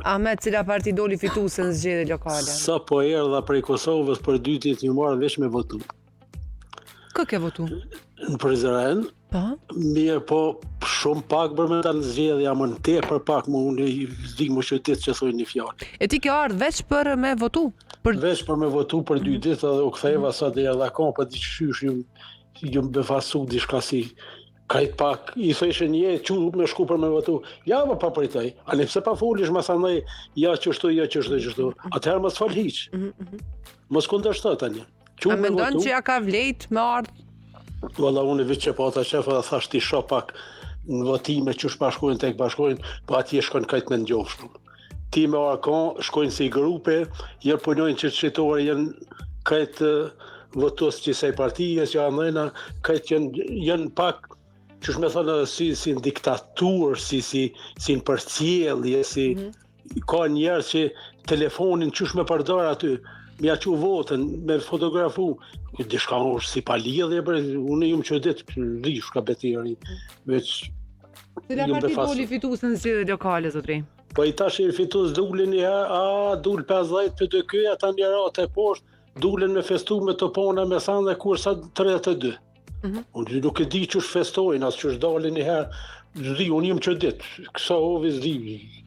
Ahmet, cila parti doli fituese në zgjedhjet lokale? Sa po erdha prej Kosovës për 2 ditë një marrë veç me votu. Kë ke votu? Në Prizren, mirë po shumë pak bërmenda në zgjedhja, më në tepër pak, më unë i zdi më qytet që thoi një fjalë. E ti ke ardhur veç për me votu? Veç për me votu për 2 ditë dhe u ktheva sa dhe erdha kom, për di qysh ju më befasu diçka si kajt pak, i thëshë një që me shku për me votu. Ja, më pa pritoj. Ani pse pa folish më sanoj, ja qështu. Atëherë mos fal hiç. Mos kundërshto tani. A mendon që ja ka vlejt me ardh? Valla unë veç që po ata shefa thash ti shoh pak në votime që bashkojnë tek bashkojnë, po atje shkon kajt me ngjofshëm. Ti me Arkon shkojnë si grupe, janë punojnë që qytetarë janë kajt votues që saj partije, që andajna kajt janë pak që me thonë si në diktaturë, si në përcjellje, ka njerëz që telefonin qysh me përdor aty, me aqu votën, me fotografu, diçka është si pa lidhje, unë jam qytet rish ka beteri, veç Cila parti doli fitues në zgjedhjet lokale, zotri? Po i tash i fitues dulin një herë, dul 50 për të ky, ata një ratë e poshtë, dulen me festu me topona me sanë dhe kursa 32. Unë nuk e di që është festojnë, asë që është dalin një herë, unë jam qëdit, kësa ovi zdi,